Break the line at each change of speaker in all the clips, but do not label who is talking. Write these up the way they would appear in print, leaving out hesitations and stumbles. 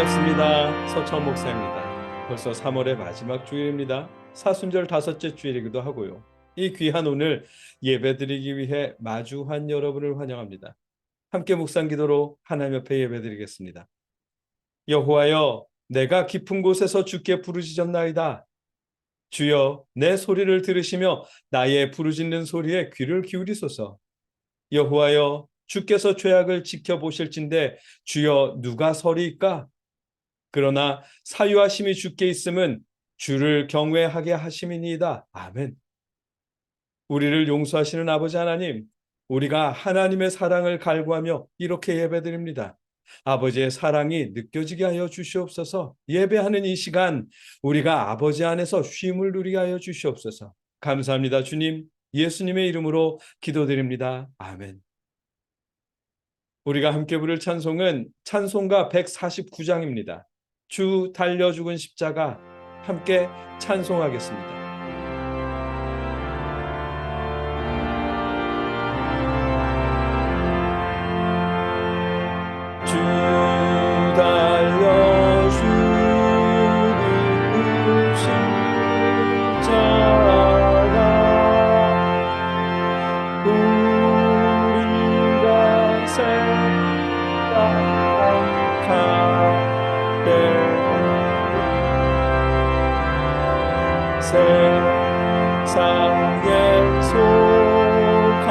반갑습니다. 서천 목사입니다. 벌써 3월의 마지막 주일입니다. 사순절 다섯째 주일이기도 하고요. 이 귀한 오늘 예배드리기 위해 마주한 여러분을 환영합니다. 함께 묵상 기도로 하나님 옆에 예배드리겠습니다. 여호와여, 내가 깊은 곳에서 주께 부르짖었나이다. 주여, 내 소리를 들으시며 나의 부르짖는 소리에 귀를 기울이소서. 여호와여, 주께서 죄악을 지켜보실진데 주여 누가 서리이까? 그러나 사유하심이 주께 있음은 주를 경외하게 하심이니이다. 아멘. 우리를 용서하시는 아버지 하나님, 우리가 하나님의 사랑을 갈구하며 이렇게 예배드립니다. 아버지의 사랑이 느껴지게 하여 주시옵소서. 예배하는 이 시간 우리가 아버지 안에서 쉼을 누리게 하여 주시옵소서. 감사합니다. 주님, 예수님의 이름으로 기도드립니다. 아멘. 우리가 함께 부를 찬송은 찬송가 149장입니다. 주 달려 죽은 십자가, 함께 찬송하겠습니다. 주 달려 죽은 십자가, 우리가 생각할 때 세상에 속한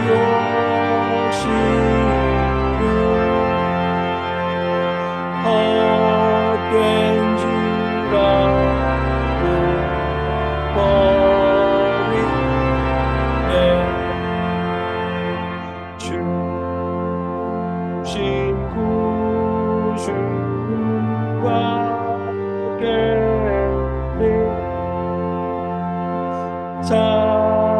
요시는 헛된 줄 알고 버리네. 주신 구주와 사랑하소서.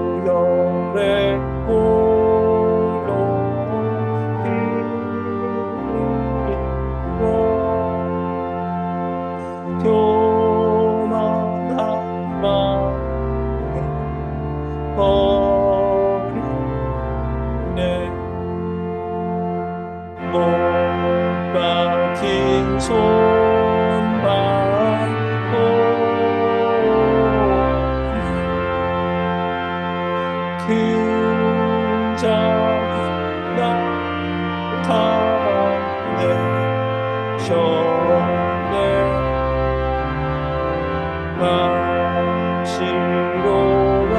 보혈의 보혈 힘입어 교만한 마음을 버리네. 못 박힌 손만 그 자가 나타내셨네. 마시로와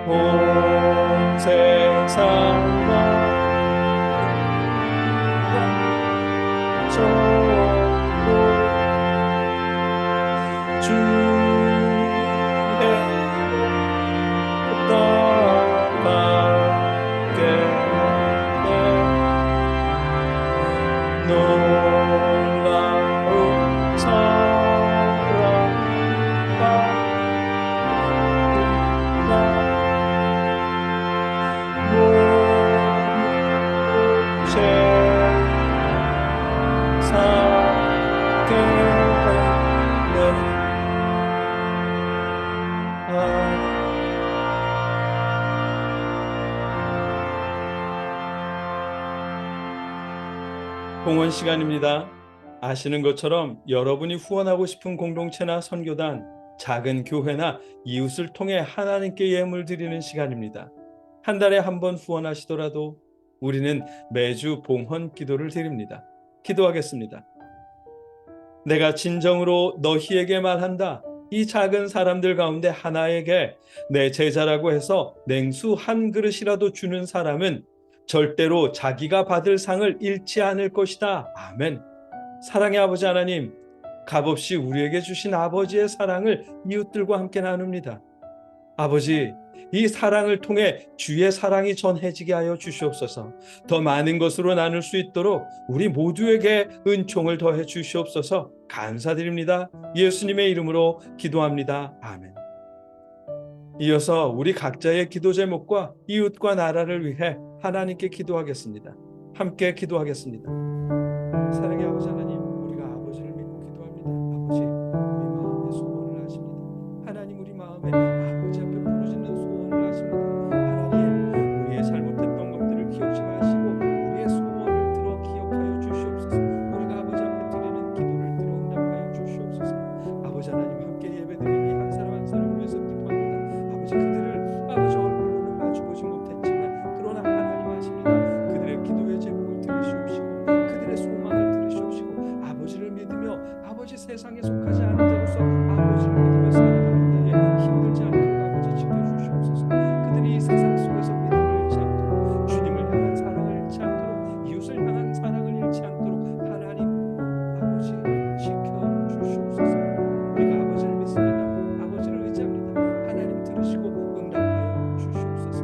온 세상과 전부 주의 따라가게 놀라운 사랑과 공헌 시간입니다. 아시는 것처럼 여러분이 후원하고 싶은 공동체나 선교단, 작은 교회나 이웃을 통해 하나님께 예물 드리는 시간입니다. 한 달에 한 번 후원하시더라도 우리는 매주 봉헌 기도를 드립니다. 기도하겠습니다. 내가 진정으로 너희에게 말한다. 이 작은 사람들 가운데 하나에게 내 제자라고 해서 냉수 한 그릇이라도 주는 사람은 절대로 자기가 받을 상을 잃지 않을 것이다. 아멘. 사랑의 아버지 하나님, 값없이 우리에게 주신 아버지의 사랑을 이웃들과 함께 나눕니다. 아버지, 이 사랑을 통해 주의 사랑이 전해지게 하여 주시옵소서. 더 많은 것으로 나눌 수 있도록 우리 모두에게 은총을 더해 주시옵소서. 감사드립니다. 예수님의 이름으로 기도합니다. 아멘. 이어서 우리 각자의 기도 제목과 이웃과 나라를 위해 하나님께 기도하겠습니다. 함께 기도하겠습니다. 사랑의 아버지 하나님, 우리가 아버지를 믿고 기도합니다. 아버지, 우리 마음의 소원을 아십니다. 하나님, 우리 마음에 아버지 앞에 부르짖는 소원을 아십니다. 하나님, 우리의 잘못했던 것들을 기억지 마시고 우리의 소원을 들어 기억하여 주시옵소서. 우리가 아버지 앞에 드리는 기도를 들어 응답하여 주시옵소서. 아버지 하나님, 함께 예배드리니 한 사람 한 사람을 위해서 기도합니다. 아버지, 그들을 아버지 얼굴로는 마주보지 못했지만 그러나 하나님 아십니다. 그들의 기도의 제목을 들으시옵시고 그들의 소망을 들으시옵시고 아버지를 믿으며 아버지 세상에 속하지 않은 자로서 아버지를 믿으며 살아가는 데에 힘들지 않도록 아버지 지켜주시옵소서. 그들이 이 세상 속에서 믿음을 잃지 않도록 주님을 향한 사랑을 잃지 않도록 이웃을 향한 사랑을 잃지 않도록 하나님 아버지 지켜주시옵소서. 우리가 아버지를 믿습니다. 아버지를 의지합니다. 하나님 들으시고 응답하여 주시옵소서.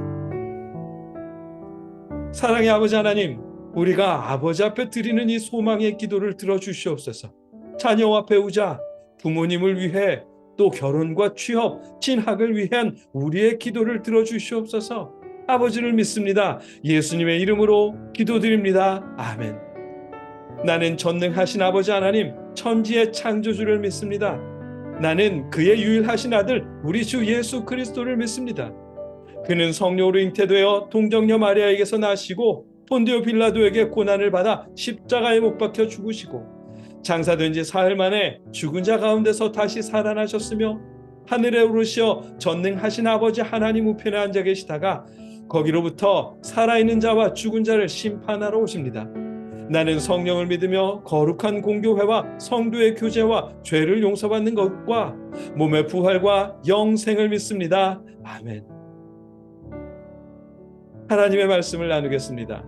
사랑의 아버지 하나님, 우리가 아버지 앞에 드리는 이 소망의 기도를 들어주시옵소서. 자녀와 배우자, 부모님을 위해 또 결혼과 취업, 진학을 위한 우리의 기도를 들어주시옵소서. 아버지를 믿습니다. 예수님의 이름으로 기도드립니다. 아멘. 나는 전능하신 아버지 하나님, 천지의 창조주를 믿습니다. 나는 그의 유일하신 아들 우리 주 예수 그리스도를 믿습니다. 그는 성령으로 잉태되어 동정녀 마리아에게서 나시고 본디오 빌라도에게 고난을 받아 십자가에 못 박혀 죽으시고 장사된 지 사흘 만에 죽은 자 가운데서 다시 살아나셨으며 하늘에 오르시어 전능하신 아버지 하나님 우편에 앉아 계시다가 거기로부터 살아있는 자와 죽은 자를 심판하러 오십니다. 나는 성령을 믿으며 거룩한 공교회와 성도의 교제와 죄를 용서받는 것과 몸의 부활과 영생을 믿습니다. 아멘. 하나님의 말씀을 나누겠습니다.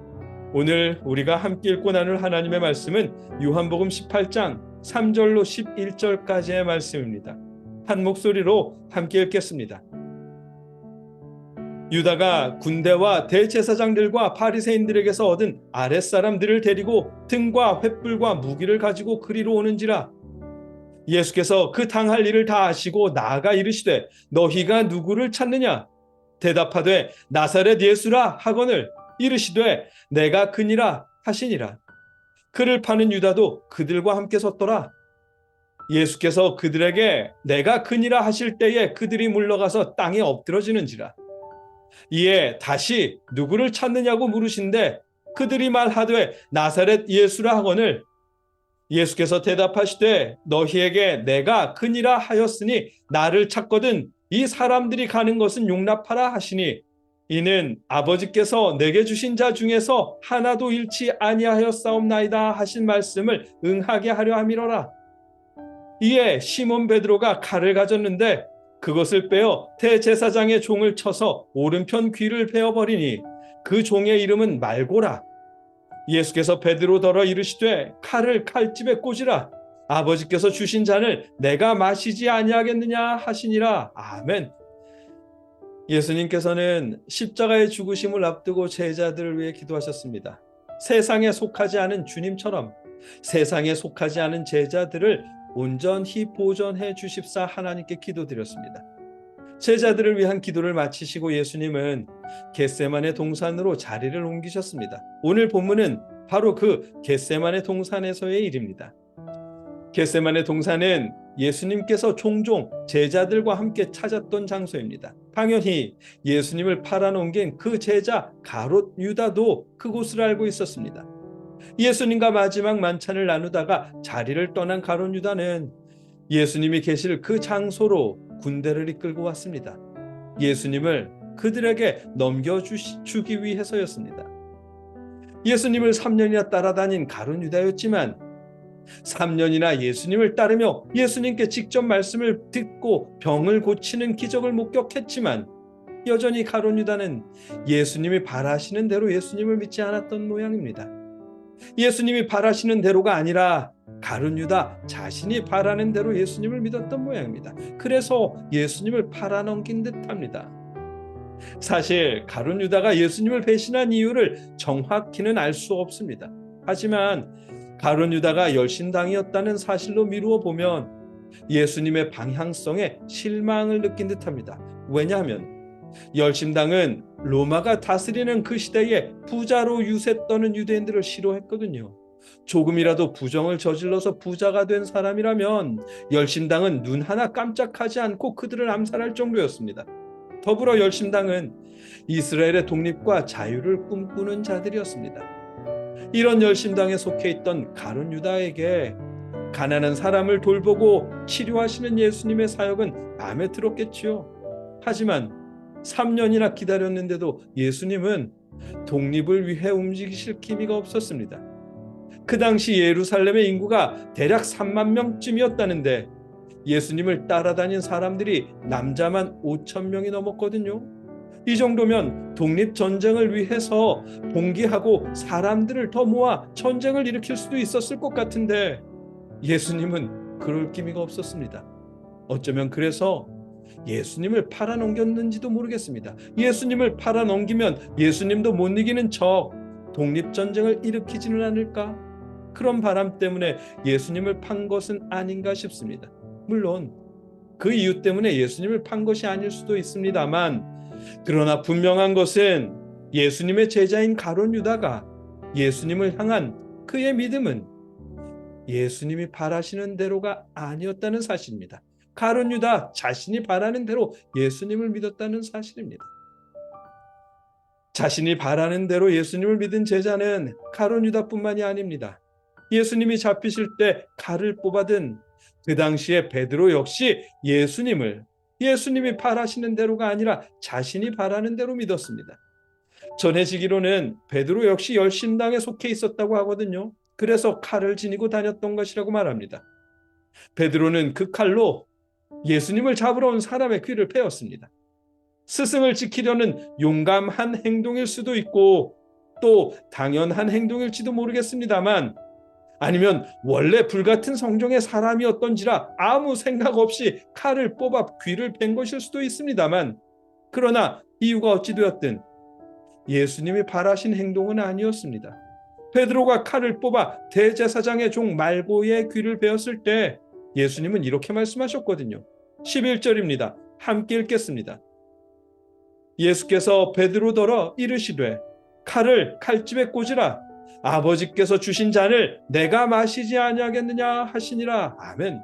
오늘 우리가 함께 읽고 나눌 하나님의 말씀은 요한복음 18장 3절로 11절까지의 말씀입니다. 한 목소리로 함께 읽겠습니다. 유다가 군대와 대제사장들과 바리새인들에게서 얻은 아랫사람들을 데리고 등과 횃불과 무기를 가지고 그리로 오는지라. 예수께서 그 당할 일을 다 아시고 나아가 이르시되 너희가 누구를 찾느냐? 대답하되 나사렛 예수라 하거늘 이르시되 내가 그니라 하시니라. 그를 파는 유다도 그들과 함께 섰더라. 예수께서 그들에게 내가 그니라 하실 때에 그들이 물러가서 땅에 엎드러지는지라. 이에 다시 누구를 찾느냐고 물으신데 그들이 말하되 나사렛 예수라 하거늘 예수께서 대답하시되 너희에게 내가 그니라 하였으니 나를 찾거든 이 사람들이 가는 것은 용납하라 하시니 이는 아버지께서 내게 주신 자 중에서 하나도 잃지 아니하였사옵나이다 하신 말씀을 응하게 하려 함이로라. 이에 시몬 베드로가 칼을 가졌는데 그것을 빼어 대제사장의 종을 쳐서 오른편 귀를 베어버리니 그 종의 이름은 말고라. 예수께서 베드로더러 이르시되 칼을 칼집에 꽂으라. 아버지께서 주신 잔을 내가 마시지 아니하겠느냐 하시니라. 아멘. 예수님께서는 십자가의 죽으심을 앞두고 제자들을 위해 기도하셨습니다. 세상에 속하지 않은 주님처럼 세상에 속하지 않은 제자들을 온전히 보존해 주십사 하나님께 기도드렸습니다. 제자들을 위한 기도를 마치시고 예수님은 겟세마네 동산으로 자리를 옮기셨습니다. 오늘 본문은 바로 그 겟세마네 동산에서의 일입니다. 겟세마네 동산은 예수님께서 종종 제자들과 함께 찾았던 장소입니다. 당연히 예수님을 팔아넘긴 그 제자 가롯 유다도 그곳을 알고 있었습니다. 예수님과 마지막 만찬을 나누다가 자리를 떠난 가롯 유다는 예수님이 계실 그 장소로 군대를 이끌고 왔습니다. 예수님을 그들에게 넘겨주기 위해서였습니다. 예수님을 3년이나 따라다닌 가룟 유다였지만 3년이나 예수님을 따르며 예수님께 직접 말씀을 듣고 병을 고치는 기적을 목격했지만 여전히 가룟 유다는 예수님이 바라시는 대로 예수님을 믿지 않았던 모양입니다. 예수님이 바라시는 대로가 아니라 가룟 유다 자신이 바라는 대로 예수님을 믿었던 모양입니다. 그래서 예수님을 팔아넘긴 듯합니다. 사실 가룟 유다가 예수님을 배신한 이유를 정확히는 알 수 없습니다. 하지만 가룟 유다가 열심당이었다는 사실로 미루어 보면 예수님의 방향성에 실망을 느낀 듯합니다. 왜냐하면 열심당은 로마가 다스리는 그 시대에 부자로 유세 떠는 유대인들을 싫어했거든요. 조금이라도 부정을 저질러서 부자가 된 사람이라면 열심당은 눈 하나 깜짝하지 않고 그들을 암살할 정도였습니다. 더불어 열심당은 이스라엘의 독립과 자유를 꿈꾸는 자들이었습니다. 이런 열심당에 속해 있던 가룟 유다에게 가난한 사람을 돌보고 치료하시는 예수님의 사역은 마음에 들었겠지요. 하지만 3년이나 기다렸는데도 예수님은 독립을 위해 움직이실 기미가 없었습니다. 그 당시 예루살렘의 인구가 대략 3만 명쯤이었다는데 예수님을 따라다닌 사람들이 남자만 5천 명이 넘었거든요. 이 정도면 독립전쟁을 위해서 봉기하고 사람들을 더 모아 전쟁을 일으킬 수도 있었을 것 같은데 예수님은 그럴 기미가 없었습니다. 어쩌면 그래서 예수님을 팔아넘겼는지도 모르겠습니다. 예수님을 팔아넘기면 예수님도 못 이기는 척 독립전쟁을 일으키지는 않을까? 그런 바람 때문에 예수님을 판 것은 아닌가 싶습니다. 물론 그 이유 때문에 예수님을 판 것이 아닐 수도 있습니다만, 그러나 분명한 것은 예수님의 제자인 가룟 유다가 예수님을 향한 그의 믿음은 예수님이 바라시는 대로가 아니었다는 사실입니다. 가룟 유다 자신이 바라는 대로 예수님을 믿었다는 사실입니다. 자신이 바라는 대로 예수님을 믿은 제자는 가룟 유다뿐만이 아닙니다. 예수님이 잡히실 때 칼을 뽑아든 그 당시에 베드로 역시 예수님이 바라시는 대로가 아니라 자신이 바라는 대로 믿었습니다. 전해지기로는 베드로 역시 열심당에 속해 있었다고 하거든요. 그래서 칼을 지니고 다녔던 것이라고 말합니다. 베드로는 그 칼로 예수님을 잡으러 온 사람의 귀를 베었습니다. 스승을 지키려는 용감한 행동일 수도 있고 또 당연한 행동일지도 모르겠습니다만, 아니면 원래 불같은 성정의 사람이었던지라 아무 생각 없이 칼을 뽑아 귀를 뺀 것일 수도 있습니다만, 그러나 이유가 어찌 되었든 예수님이 바라신 행동은 아니었습니다. 베드로가 칼을 뽑아 대제사장의 종 말고의 귀를 베었을 때 예수님은 이렇게 말씀하셨거든요. 11절입니다. 함께 읽겠습니다. 예수께서 베드로더러 이르시되 칼을 칼집에 꽂으라. 아버지께서 주신 잔을 내가 마시지 아니하겠느냐 하시니라. 아멘.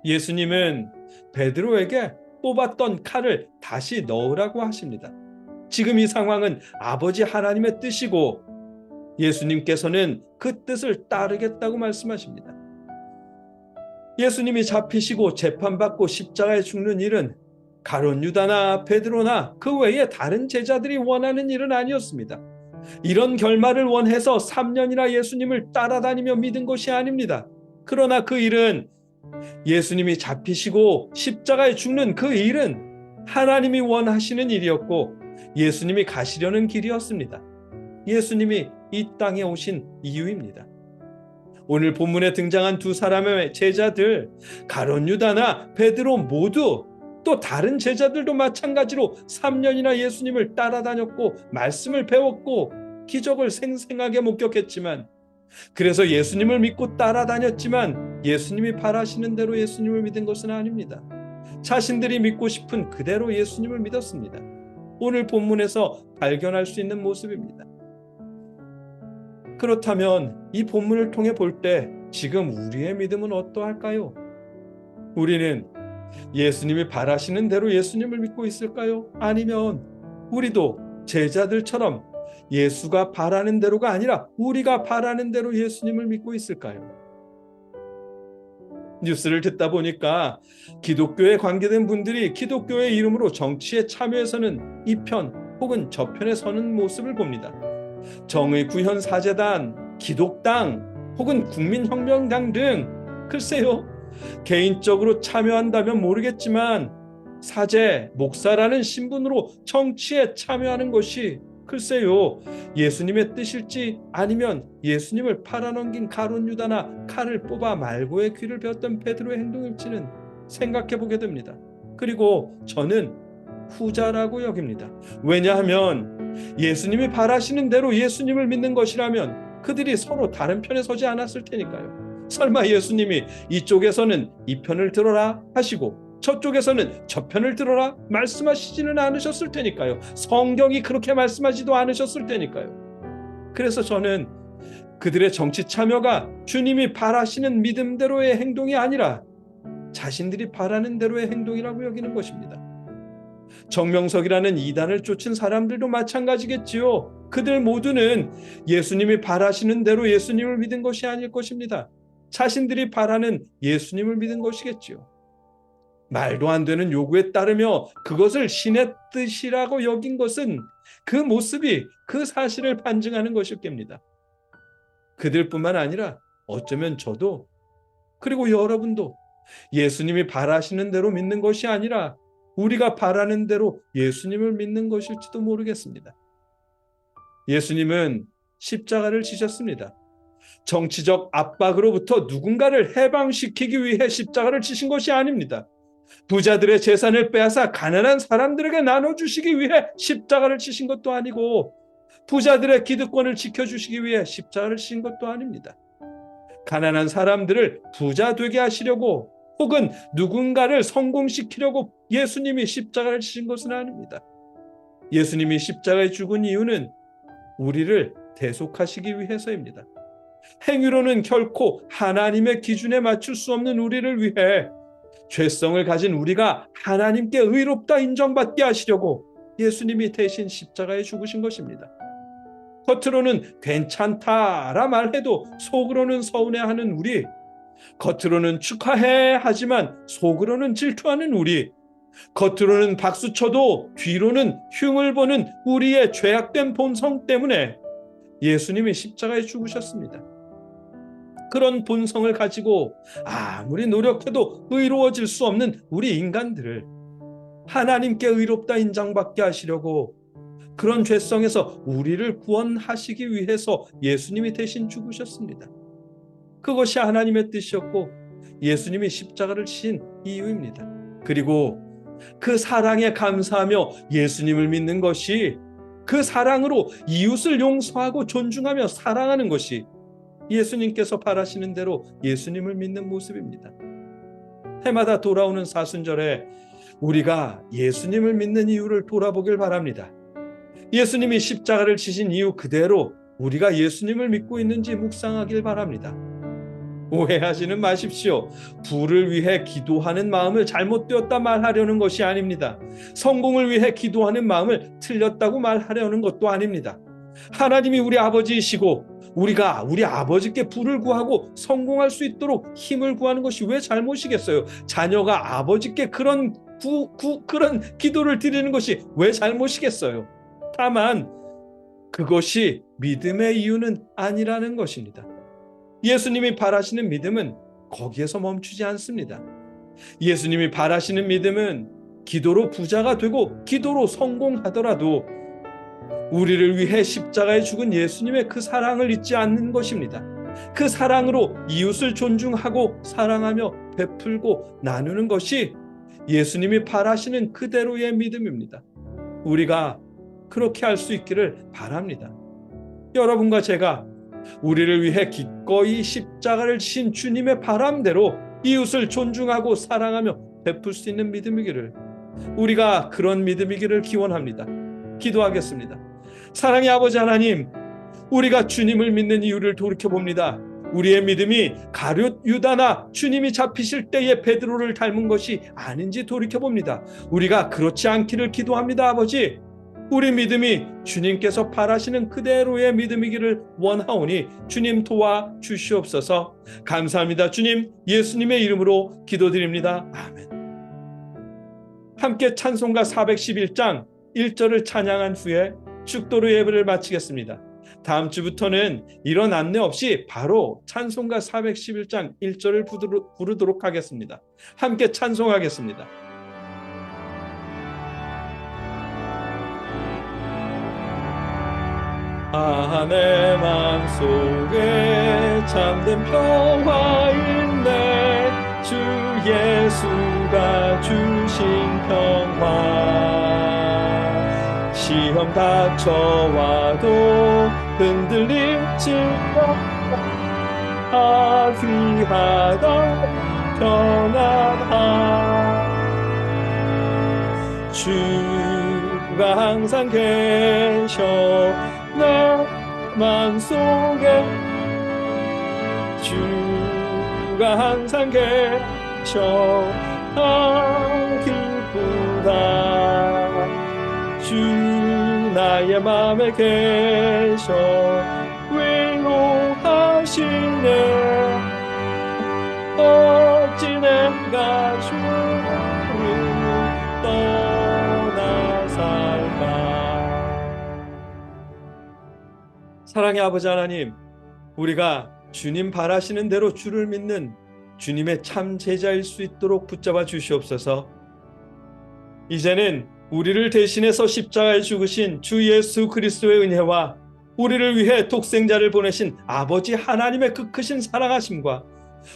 예수님은 베드로에게 뽑았던 칼을 다시 넣으라고 하십니다. 지금 이 상황은 아버지 하나님의 뜻이고 예수님께서는 그 뜻을 따르겠다고 말씀하십니다. 예수님이 잡히시고 재판받고 십자가에 죽는 일은 가룟 유다나 베드로나 그 외에 다른 제자들이 원하는 일은 아니었습니다. 이런 결말을 원해서 3년이나 예수님을 따라다니며 믿은 것이 아닙니다. 그러나 그 일은, 예수님이 잡히시고 십자가에 죽는 그 일은 하나님이 원하시는 일이었고 예수님이 가시려는 길이었습니다. 예수님이 이 땅에 오신 이유입니다. 오늘 본문에 등장한 두 사람의 제자들, 가룟 유다나 베드로 모두, 또 다른 제자들도 마찬가지로 3년이나 예수님을 따라다녔고 말씀을 배웠고 기적을 생생하게 목격했지만, 그래서 예수님을 믿고 따라다녔지만 예수님이 바라시는 대로 예수님을 믿은 것은 아닙니다. 자신들이 믿고 싶은 그대로 예수님을 믿었습니다. 오늘 본문에서 발견할 수 있는 모습입니다. 그렇다면 이 본문을 통해 볼 때 지금 우리의 믿음은 어떠할까요? 우리는 예수님이 바라시는 대로 예수님을 믿고 있을까요? 아니면 우리도 제자들처럼 예수가 바라는 대로가 아니라 우리가 바라는 대로 예수님을 믿고 있을까요? 뉴스를 듣다 보니까 기독교에 관계된 분들이 기독교의 이름으로 정치에 참여해서는 이 편 혹은 저편에 서는 모습을 봅니다. 정의구현사재단, 기독당 혹은 국민혁명당 등, 글쎄요, 개인적으로 참여한다면 모르겠지만 사제, 목사라는 신분으로 정치에 참여하는 것이 글쎄요, 예수님의 뜻일지 아니면 예수님을 팔아넘긴 가룟 유다나 칼을 뽑아 말고의 귀를 베었던 베드로의 행동일지는 생각해 보게 됩니다. 그리고 저는 후자라고 여깁니다. 왜냐하면 예수님이 바라시는 대로 예수님을 믿는 것이라면 그들이 서로 다른 편에 서지 않았을 테니까요. 설마 예수님이 이쪽에서는 이 편을 들어라 하시고 저쪽에서는 저 편을 들어라 말씀하시지는 않으셨을 테니까요. 성경이 그렇게 말씀하지도 않으셨을 테니까요. 그래서 저는 그들의 정치 참여가 주님이 바라시는 믿음대로의 행동이 아니라 자신들이 바라는 대로의 행동이라고 여기는 것입니다. 정명석이라는 이단을 쫓은 사람들도 마찬가지겠지요. 그들 모두는 예수님이 바라시는 대로 예수님을 믿은 것이 아닐 것입니다. 자신들이 바라는 예수님을 믿은 것이겠지요. 말도 안 되는 요구에 따르며 그것을 신의 뜻이라고 여긴 것은 그 모습이 그 사실을 반증하는 것일 겁니다. 그들뿐만 아니라 어쩌면 저도 그리고 여러분도 예수님이 바라시는 대로 믿는 것이 아니라 우리가 바라는 대로 예수님을 믿는 것일지도 모르겠습니다. 예수님은 십자가를 지셨습니다. 정치적 압박으로부터 누군가를 해방시키기 위해 십자가를 지신 것이 아닙니다. 부자들의 재산을 빼앗아 가난한 사람들에게 나눠주시기 위해 십자가를 지신 것도 아니고 부자들의 기득권을 지켜주시기 위해 십자가를 지신 것도 아닙니다. 가난한 사람들을 부자 되게 하시려고 혹은 누군가를 성공시키려고 예수님이 십자가를 지신 것은 아닙니다. 예수님이 십자가에 죽은 이유는 우리를 대속하시기 위해서입니다. 행위로는 결코 하나님의 기준에 맞출 수 없는 우리를 위해 죄성을 가진 우리가 하나님께 의롭다 인정받게 하시려고 예수님이 대신 십자가에 죽으신 것입니다. 겉으로는 괜찮다라 말해도 속으로는 서운해하는 우리, 겉으로는 축하해 하지만 속으로는 질투하는 우리, 겉으로는 박수쳐도 뒤로는 흉을 보는 우리의 죄악된 본성 때문에 예수님이 십자가에 죽으셨습니다. 그런 본성을 가지고 아무리 노력해도 의로워질 수 없는 우리 인간들을 하나님께 의롭다 인정받게 하시려고 그런 죄성에서 우리를 구원하시기 위해서 예수님이 대신 죽으셨습니다. 그것이 하나님의 뜻이었고 예수님이 십자가를 지신 이유입니다. 그리고 그 사랑에 감사하며 예수님을 믿는 것이 그 사랑으로 이웃을 용서하고 존중하며 사랑하는 것이 예수님께서 바라시는 대로 예수님을 믿는 모습입니다. 해마다 돌아오는 사순절에 우리가 예수님을 믿는 이유를 돌아보길 바랍니다. 예수님이 십자가를 지신 이유 그대로 우리가 예수님을 믿고 있는지 묵상하길 바랍니다. 오해하지는 마십시오. 부를 위해 기도하는 마음을 잘못되었다 말하려는 것이 아닙니다. 성공을 위해 기도하는 마음을 틀렸다고 말하려는 것도 아닙니다. 하나님이 우리 아버지이시고 우리가 우리 아버지께 부를 구하고 성공할 수 있도록 힘을 구하는 것이 왜 잘못이겠어요? 자녀가 아버지께 그런 그런 기도를 드리는 것이 왜 잘못이겠어요? 다만 그것이 믿음의 이유는 아니라는 것입니다. 예수님이 바라시는 믿음은 거기에서 멈추지 않습니다. 예수님이 바라시는 믿음은 기도로 부자가 되고 기도로 성공하더라도 우리를 위해 십자가에 죽은 예수님의 그 사랑을 잊지 않는 것입니다. 그 사랑으로 이웃을 존중하고 사랑하며 베풀고 나누는 것이 예수님이 바라시는 그대로의 믿음입니다. 우리가 그렇게 할 수 있기를 바랍니다. 여러분과 제가 우리를 위해 기꺼이 십자가를 지신 주님의 바람대로 이웃을 존중하고 사랑하며 베풀 수 있는 믿음이기를, 우리가 그런 믿음이기를 기원합니다. 기도하겠습니다. 사랑의 아버지 하나님, 우리가 주님을 믿는 이유를 돌이켜봅니다. 우리의 믿음이 가룟 유다나 주님이 잡히실 때의 베드로를 닮은 것이 아닌지 돌이켜봅니다. 우리가 그렇지 않기를 기도합니다. 아버지, 우리 믿음이 주님께서 바라시는 그대로의 믿음이기를 원하오니 주님 도와 주시옵소서. 감사합니다. 주님, 예수님의 이름으로 기도드립니다. 아멘. 함께 찬송가 411장 1절을 찬양한 후에 축도로 예배를 마치겠습니다. 다음 주부터는 이런 안내 없이 바로 찬송가 411장 1절을 부르도록 하겠습니다. 함께 찬송하겠습니다. 내 맘속에 참된 평화 있네. 주 예수가 주신 평화. 시험 닥쳐와도 흔들리지 않아. 귀하다 편안함. 주가 항상 계셔 내 맘속에. 주가 항상 계셔 기쁘다. 주 나의 맘에 계셔 위로하시네. 어찌 내가 주를 떠나 살까. 사랑의 아버지 하나님, 우리가 주님 바라시는 대로 주를 믿는 주님의 참 제자일 수 있도록 붙잡아 주시옵소서. 이제는 우리를 대신해서 십자가에 죽으신 주 예수 그리스도의 은혜와 우리를 위해 독생자를 보내신 아버지 하나님의 그 크신 사랑하심과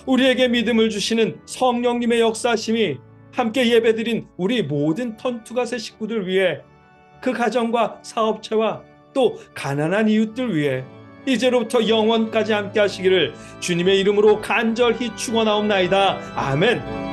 우리에게 믿음을 주시는 성령님의 역사심이 함께 예배드린 우리 모든 턴투갓의 식구들 위해, 그 가정과 사업체와 또 가난한 이웃들 위해 이제로부터 영원까지 함께 하시기를 주님의 이름으로 간절히 축원하옵나이다. 아멘.